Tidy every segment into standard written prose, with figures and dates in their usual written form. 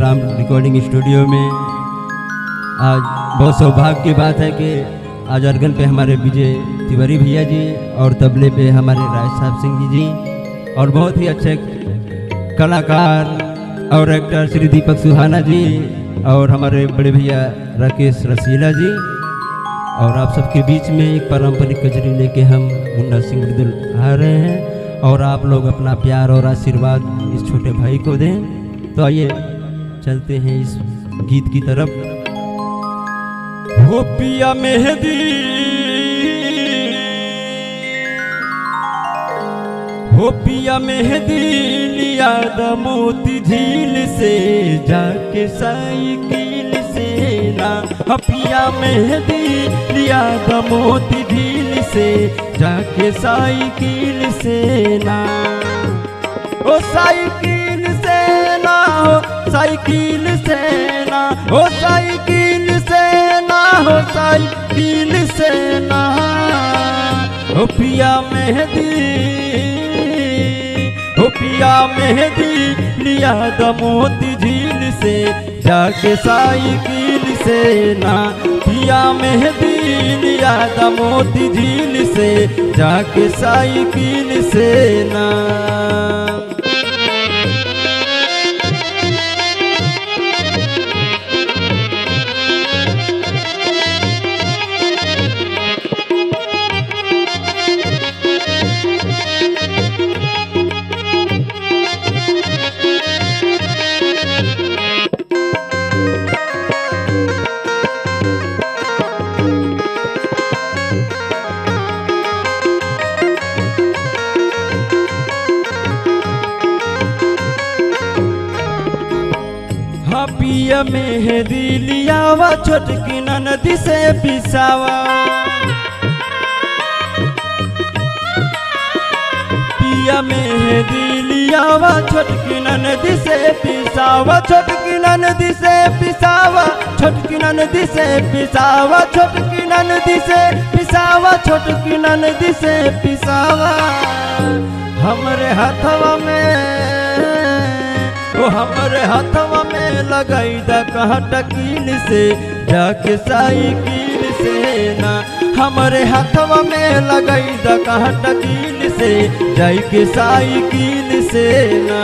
Ram recording studio में। आज बहुत सौभाग्य की बात है कि आज अर्गन पे हमारे विजय तिवारी भैया जी और तबले पे हमारे राय साहब सिंह जी और बहुत ही अच्छे कलाकार और एक्टर श्री दीपक सुहाना जी और हमारे बड़े भैया राकेश रसीला जी। और आप सबके बीच में एक पारंपरिक कजरी लेके हम मुन्ना सिंह मृदुल आ रहे हैं और आप लोग अपना प्यार और आशीर्वाद इस छोटे भाई को दें। तो आइए चलते हैं इस गीत की तरफ। हो पिया मेहंदी हो पिया मेहंदी लिया द मोती झील से जाके साइकिल से ना। पिया मेहंदी लिया द मोती झील से जाके साइकिल से ना। ओ साइकिल से ना हो साइकिल से ना हो साइकिल से ना हो साइकिल से ना। ओ पिया मेहंदी हो पिया मेहंदी लिया द मोती झील से जाके साइकिल से ना। पिया मेहंदी लिया द मोती झील से जाके साइकिल से ना। पिया मेहंदी लियावा छोटकी ननदी से पिसावा। पिया मेहंदी लियावा छोटकी ननदी से पिसावा। छोटकी ननदी से पिसावा छोटकी ननदी से पिसावा। छोटकी ननदी से पिसावा छोटकी ननदी से पिसावा। हमरे हाथवा में वो हमरे हाथवा में लगाई द कहा टकील से जाके साइकिल से ना। हमरे हाथवा में लगाई द कहा टकील से जाके साइकिल से ना।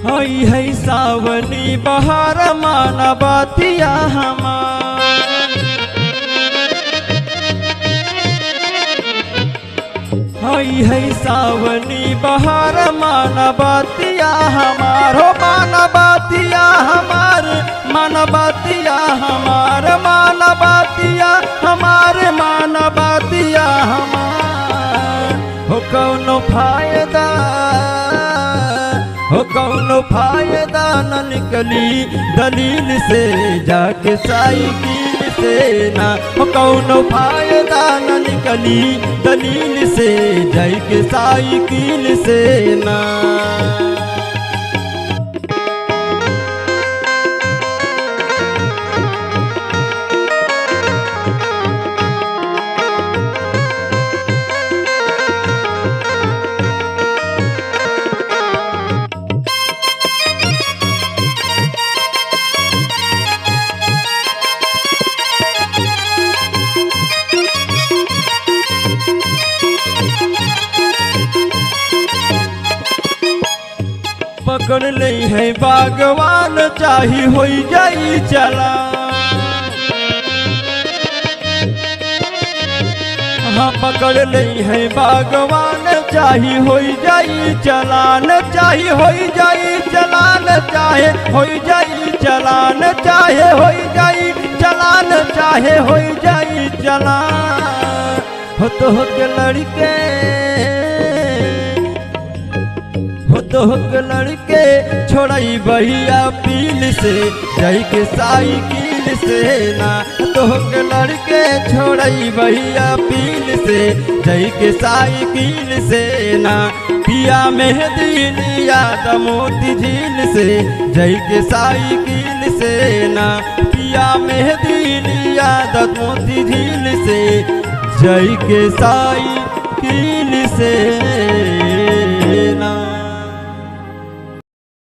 हई है सावनी बहार माना बातिया हमार। हई है सावनी बहार माना बातिया हमार। हो माना बातिया हमार माना बातिया हमार माना बातिया हमार माना बातिया हमार। हो कौनो फायदा हो कौनो फायदा न निकली दलील से जाके साइकिल से ना। हो कौनो फायदा न निकली दलील से जाके साइकिल से ना। पकड़ ले है बागवान चाही होई जाई चला। हाँ पकड़ ले है बागवान चाही होई जाई चलान। चाही होई जाई चलान चाहे होई जाई चलान चाहे होई जाई चलान चाहे होई जाई चलान। हो तो के लड़के तोहक लड़के छोड़ई भैया पील से जई के साइकिल से ना तोहक लड़के छोड़ई भैया पील से जई के साइकिल से ना पिया मेहदी लिया मोती झील से जई के साइकिल से ना पिया मेहदी लिया मोती झील से जई के साइकिल से